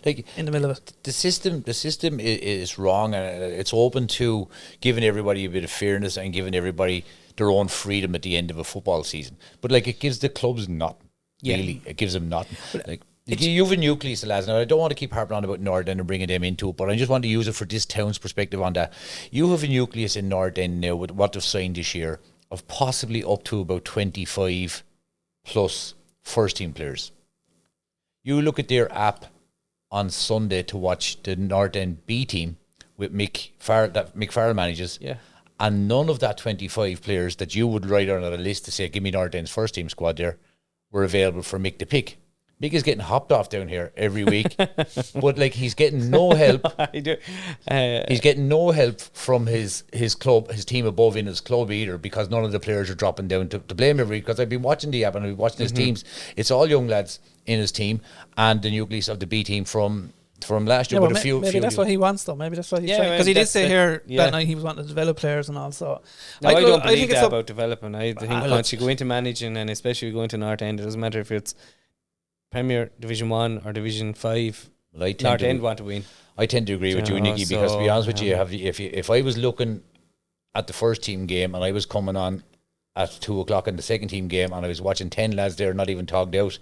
like in the middle of it. The system is wrong, and it's open to giving everybody a bit of fairness and giving everybody their own freedom at the end of a football season. But like, it gives the clubs nothing. Really, it gives them nothing. Like, you've a nucleus of lads. Now, I don't want to keep harping on about Northern and bringing them into it, but I just want to use it for this town's perspective on that. You have a nucleus in Northern now with what they've signed this year of possibly up to about 25 plus first team players. You look at their app on Sunday to watch the Northern B team with Mick Farrell manages. Yeah. And none of that 25 players that you would write on a list to say, give me Northern's first team squad there, were available for Mick to pick. Mick is getting hopped off down here every week, but like he's getting no help. I do. He's getting no help from his club, his team above in his club either, because none of the players are dropping down to blame every. Because I've been watching the app and I've been watching his teams. It's all young lads in his team and the nucleus of the B team from last year. Yeah, But well, a few, maybe that's what he wants, though. Maybe that's what he's Yeah, trying. Because he did that's say it. here Yeah. that night he was wanting to develop players and all. So No, I don't believe think that it's about developing. I think look. once you go into managing, and especially going to North End, it doesn't matter if it's Premier Division 1 or Division 5. Well, I tend North to- End want to win. I tend to agree with you, You know, Nicky, because to be so, honest with you, if I was looking at the first team game and I was coming on at 2:00 in the second team game and I was watching 10 lads there not even togged out,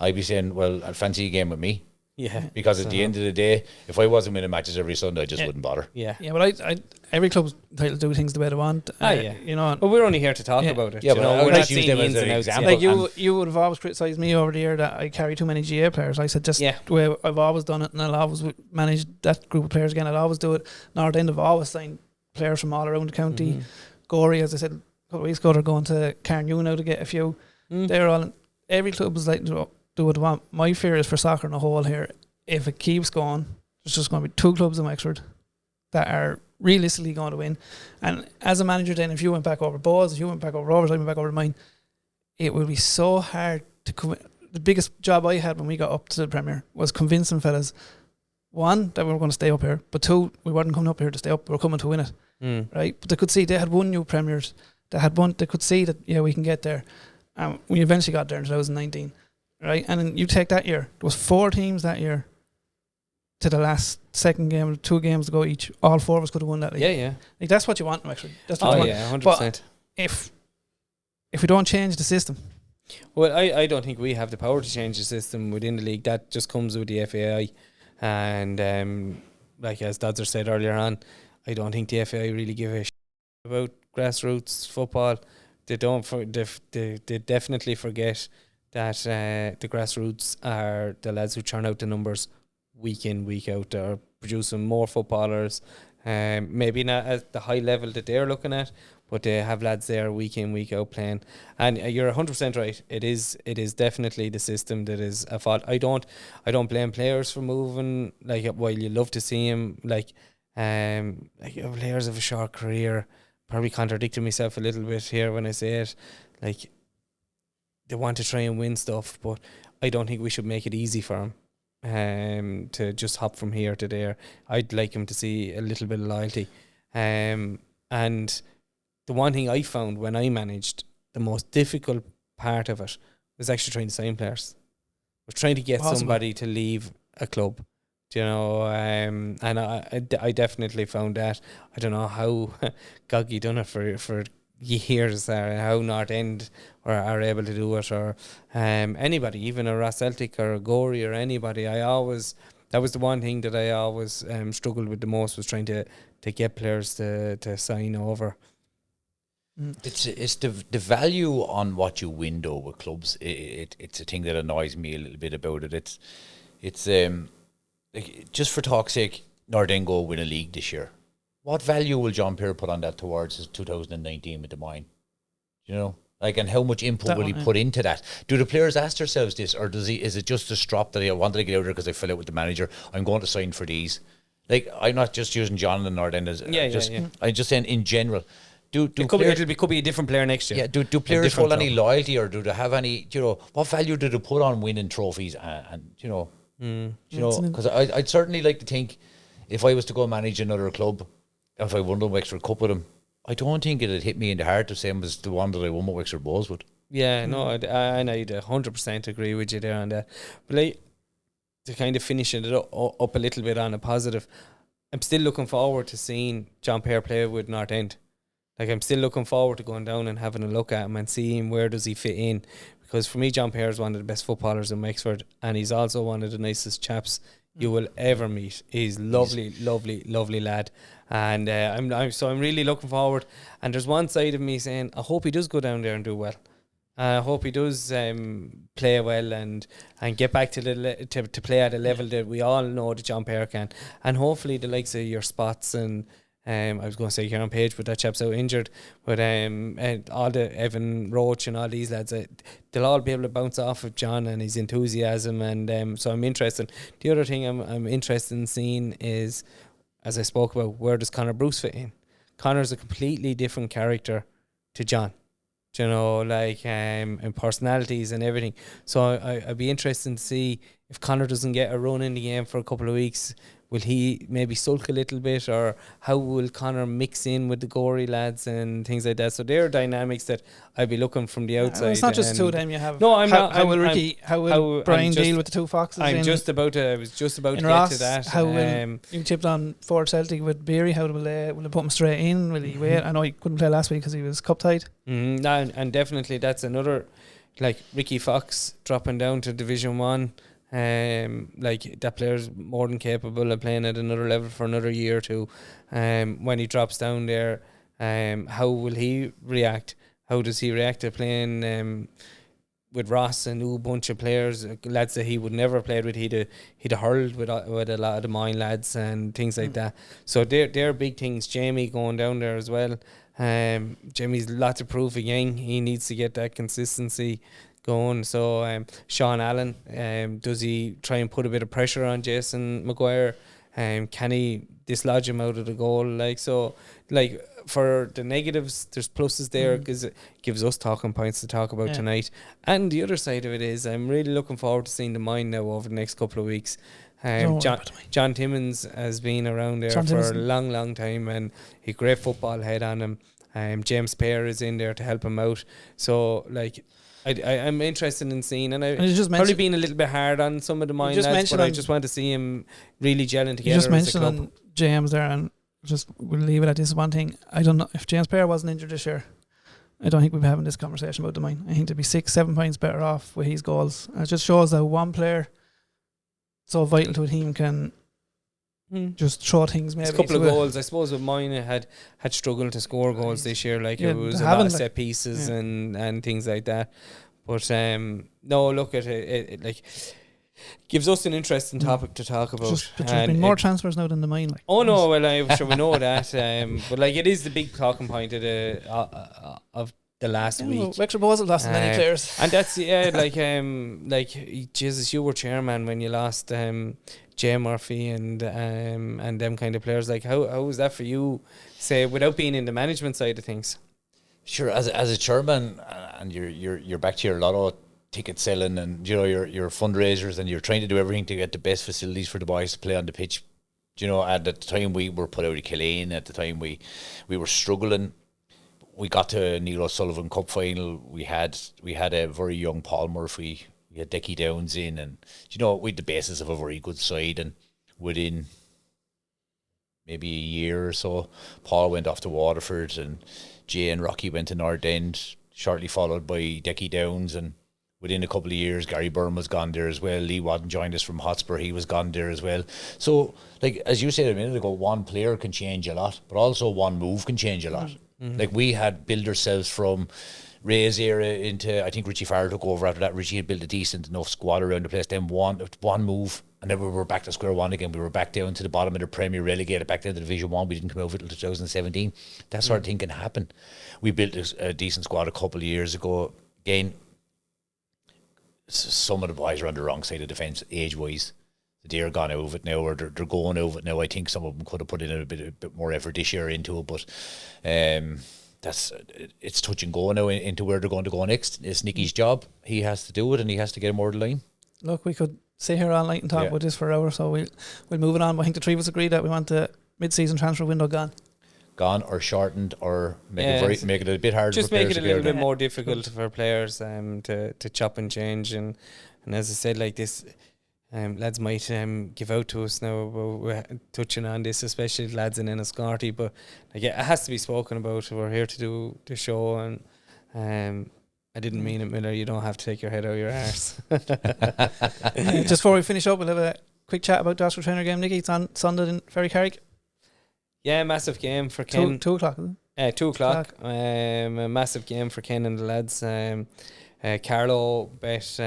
I'd be saying, well, I'd fancy a game with me. Yeah. Because at the end of the day, if I wasn't winning matches every Sunday, I just Yeah. wouldn't bother. Yeah. Yeah, but I every club's entitled to do things the way they want. Yeah. You know. But we're only here to talk Yeah. about it. Yeah, you but know, I we're like not to use seeing them the as ins an and outs. example. yet. Like you would have always criticised me over the year that I carry too many GA players. I said just Yeah. the way I've always done it, and I'll always manage that group of players again. I'll always do it. North End have always signed players from all around the county. Mhm. Gorey, as I said a couple of weeks ago, they're going to Carnew now to get a few. They're all. Every club is like do what they want. My fear is for soccer in a whole here. If it keeps going, there's just going to be 2 clubs in Wexford that are realistically going to win. And as a manager, then if you went back over Bowes, if you went back over Rovers, I went back over mine, it would be so hard to come. The biggest job I had when we got up to the Premier was convincing fellas, one, that we were going to stay up here, but two, we weren't coming up here to stay up, we were coming to win it, right? But they could see they had one new Premiers, they could see that, yeah, we can get there. We eventually got there in 2019, right? And then you take that year, there was 4 teams that year to the last second game, 2 games to go each. All 4 of us could have won that league. Yeah, yeah. Like, that's what you want, actually. That's what Oh, you want. yeah, 100%. But if we don't change the system, Well, I don't think we have the power to change the system within the league. That just comes with the FAI. And like as Dodzer said earlier on, I don't think the FAI really give a shit about grassroots football. They don't. They definitely forget that the grassroots are the lads who churn out the numbers week in, week out. They're producing more footballers. Maybe not at the high level that they're looking at, but they have lads there week in, week out playing. And you're 100% right. It is definitely the system that is a fault. I don't blame players for moving. Like, while you love to see him, like players have a short career. Probably contradicting myself a little bit here when I say it. Like, they want to try and win stuff, but I don't think we should make it easy for him to just hop from here to there. I'd like him to see a little bit of loyalty. And the one thing I found when I managed, the most difficult part of it was actually trying to sign players. Was trying to get somebody to leave a club. Do you know, and I definitely found that. I don't know how Goggy done it for years there, and how North End are able to do it, or anybody, even a Ross Celtic or a Gorey or anybody. That was the one thing that I always struggled with the most, was trying to get players to sign over. It's the value on what you win though with clubs. It's a thing that annoys me a little bit about it. It's like, just for talk's sake, North End go win a league this year. What value will John Pear put on that towards his 2019 with Des Moines? You know, like, and how much input will he put into that? Do the players ask themselves this, or is it just a strop that I wanted to get out there because I fell out with the manager? I'm going to sign for these. Like, I'm not just using John and North End as I'm just saying in general. It could be a different player next year. Yeah, do players hold any loyalty, or do they have any? You know, what value do they put on winning trophies? And you know, because I'd certainly like to think, if I was to go manage another club, if I won the Wexford Cup with him, I don't think it'd hit me in the heart the same as the one that I won with Wexford Bowes would. Yeah, no, I'd 100% agree with you there on that. But like, to kind of finish it up a little bit on a positive, I'm still looking forward to seeing John Pear play with North End. Like, I'm still looking forward to going down and having a look at him and seeing where does he fit in. Because for me, John Pear is one of the best footballers in Wexford, and he's also one of the nicest chaps you will ever meet. He's lovely, lovely, lovely lad. And I'm really looking forward. And there's one side of me saying, I hope he does go down there and do well. I hope he does play well and get back to play at a level that we all know that John Pear can. And hopefully the likes of your Spots and I was going to say Kieran Page, but that chap's out injured. But and all the Evan Roach and all these lads, they'll all be able to bounce off of John and his enthusiasm. And so I'm interested. The other thing I'm interested in seeing is, as I spoke about, where does Conor Bruce fit in? Conor's a completely different character to John. You know, like and personalities and everything. So I'd be interested to see if Conor doesn't get a run in the game for a couple of weeks. Will he maybe sulk a little bit, or how will Conor mix in with the Gorey lads and things like that? So there are dynamics that I'd be looking from the outside. It's not just the two of them you have. No, I'm how, not. How will Ricky? How will Brian deal with the two foxes? I was just about to get Ross, to that. How will you tipped on Ford Celtic with Beery? How will they put him straight in? Will he wait? I know he couldn't play last week because he was cup tied. And definitely that's another, like Ricky Fox dropping down to Division 1. Like that player's more than capable of playing at another level for another year or two. When he drops down there, how will he react? How does he react to playing with Ross, a new bunch of players, lads that he would never have played with? He'd have hurled with a lot of the mine lads and things like that. So they're big things. Jamie going down there as well. Jamie's lots of proof again. He needs to get that consistency going. So Sean Allen, does he try and put a bit of pressure on Jason Maguire? Can he dislodge him out of the goal? Like, so, like, for the negatives, there's pluses there because it gives us talking points to talk about tonight. And the other side of it is I'm really looking forward to seeing the mine now over the next couple of weeks. John Timmins has been around there for a long time, and he great football head on him. James Pear is in there to help him out. So, like, I'm interested in seeing, and I've just probably been a little bit hard on some of the mine lads, but I just want to see him really gelling together. You just mentioned on James there, and just we'll leave it at this one thing. I don't know if James Pear wasn't injured this year, I don't think we'll be having this conversation about the mine. I think to be 6-7 points better off with his goals. And it just shows that one player so vital to a team can just throw things maybe. A couple of goals, I suppose, with mine had struggled to score goals this year. Like it was a lot of set pieces and things like that. But no, look at it like gives us an interesting topic to talk about. There's been more transfers now than the mine. Like. Oh no, well I'm sure we know that. But like it is the big talking point of the last week. Wexford wasn't lost many players, and that's like Jesus, you were chairman when you lost Jay Murphy and them kind of players. Like how was that for you, say, without being in the management side of things? Sure, as a chairman, and you're back to your lotto ticket selling, and you know your fundraisers, and you're trying to do everything to get the best facilities for the boys to play on the pitch. You know, at the time we were put out of Killeen, at the time we were struggling. We got to Neil O'Sullivan Cup final. We had a very young Paul Murphy. We had Decky Downs in, and you know, we had the basis of a very good side. And within maybe a year or so, Paul went off to Waterford, and Jay and Rocky went to North End, shortly followed by Decky Downs. And within a couple of years, Gary Byrne was gone there as well. Lee Wadden joined us from Hotspur. He was gone there as well. So, like, as you said a minute ago, one player can change a lot, but also one move can change a lot. Like, we had built ourselves from Ray's era into, I think Richie Farrell took over after that. Richie had built a decent enough squad around the place. Then one move, and then we were back to square one again. We were back down to the bottom of the Premier, relegated back down to Division 1. We didn't come over until 2017. That sort of thing can happen. We built a decent squad a couple of years ago. Again, some of the boys are on the wrong side of the fence age-wise. They're gone out of it now, or they're going out of it now. I think some of them could have put in a bit more effort this year into it, but it's touch and go now into where they're going to go next. It's Nicky's job. He has to do it, and he has to get more to the line. Look, we could sit here all night and talk about this for hours, so we'll move it on. But I think the three of us agree that we want the mid-season transfer window gone Or shortened, or make it a bit harder. Just for make players it a little bit more difficult for players to chop and change, and as I said, like this. Lads might give out to us now about touching on this, especially lads in Enniscorthy, but like, it has to be spoken about. We're here to do the show, and I didn't mean it, Miller. You don't have to take your head out of your arse. Just before we finish up, we'll have a quick chat about the Oscar Trainer game. Nicky, it's on Sunday in Ferrycarrig. Yeah, massive game for Ken. 2 o'clock, isn't it? 2 o'clock. A massive game for Ken and the lads. Carlo bet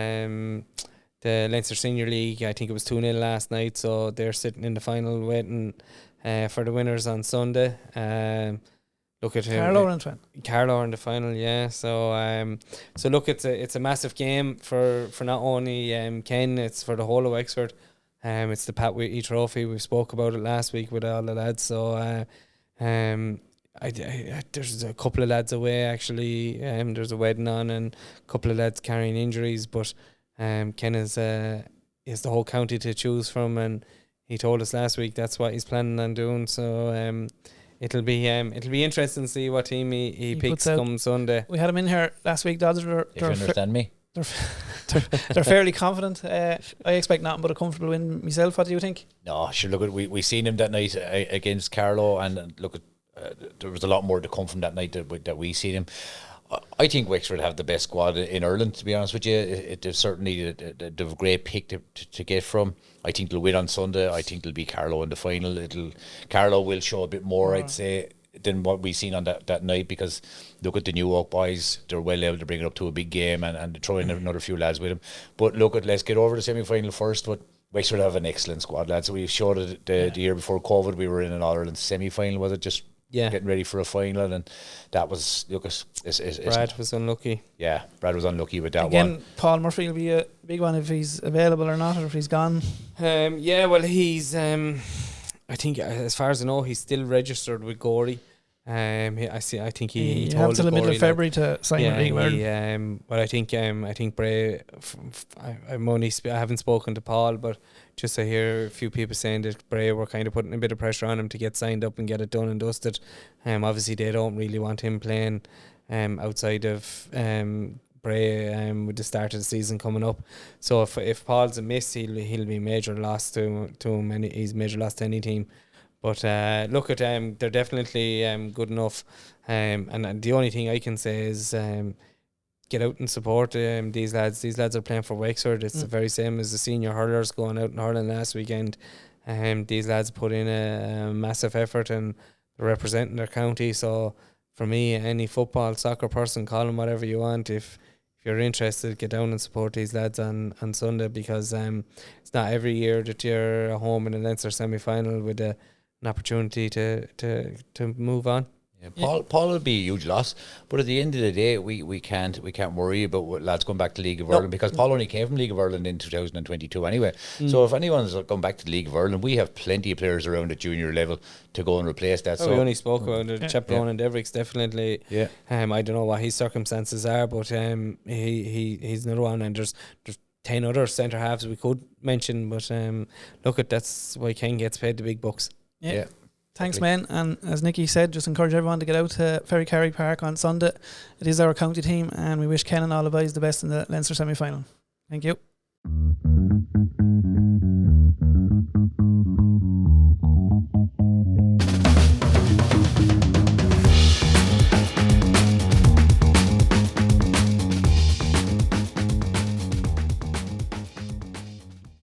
the Leinster Senior League. I think it was 2-0 last night, so they're sitting in the final waiting for the winners on Sunday. Look at Carlow and Trent. Carlow in the final, yeah. So so look, it's a massive game for not only Ken, it's for the whole of Wexford. It's the Pat Whitty Trophy. We spoke about it last week with all the lads. So there's a couple of lads away actually. There's a wedding on and a couple of lads carrying injuries, but Ken is the whole county to choose from, and he told us last week that's what he's planning on doing. So it'll be interesting to see what team he picks come Sunday. We had him in here last week, Dodds. If you understand me. They're fairly confident. I expect nothing but a comfortable win myself. What do you think? No, sure. Look, we seen him that night against Carlow, and look, there was a lot more to come from that night that we seen him. I think Wexford have the best squad in Ireland, to be honest with you. They've certainly they've a great pick to get from. I think they'll win on Sunday. I think they'll be Carlow in the final. Carlow will show a bit more, I'd say, than what we've seen on that night, because look at the New Oak boys. They're well able to bring it up to a big game and throw in another few lads with them. But look, let's get over the semi-final first. But Wexford have an excellent squad, lads. We showed it the year before COVID. We were in an All-Ireland semi-final, was it? Just getting ready for a final, and that was, look, Brad was unlucky. Yeah, Brad was unlucky with that Again, one. Paul Murphy will be a big one if he's available or not, or if he's gone. Yeah, well, he's I think, as far as I know, he's still registered with Gorey. I think he you told have till the middle of February to sign with League of Ireland. But I think Bray. I haven't spoken to Paul, but just I hear a few people saying that Bray were kind of putting a bit of pressure on him to get signed up and get it done and dusted. Obviously they don't really want him playing outside of Bray with the start of the season coming up. So if Paul's a miss, he'll be major loss to him, and he's major loss to any team. But look at them; they're definitely good enough. And the only thing I can say is get out and support these lads. These lads are playing for Wexford. It's the very same as the senior hurlers going out in hurling last weekend. These lads put in a massive effort and they're representing their county. So for me, any football, soccer person, call them whatever you want. If you're interested, get down and support these lads on Sunday, because it's not every year that you're home in a Leinster semi-final with an opportunity to move on. Yeah, Paul will be a huge loss, but at the end of the day, we can't worry about what lads going back to League of Ireland, because Paul only came from League of Ireland in 2022 anyway. So if anyone's going back to the League of Ireland, we have plenty of players around at junior level to go and replace that. We only spoke about it. Chaperone and Devricks, definitely. Yeah. I don't know what his circumstances are, but he's another one, and there's 10 other centre halves we could mention, but that's why Ken gets paid the big bucks. Yeah. Thanks, man. And as Nicky said, just encourage everyone to get out to Ferrycarrig Park on Sunday. It is our county team, and we wish Ken and all the boys the best in the Leinster semi-final. Thank you.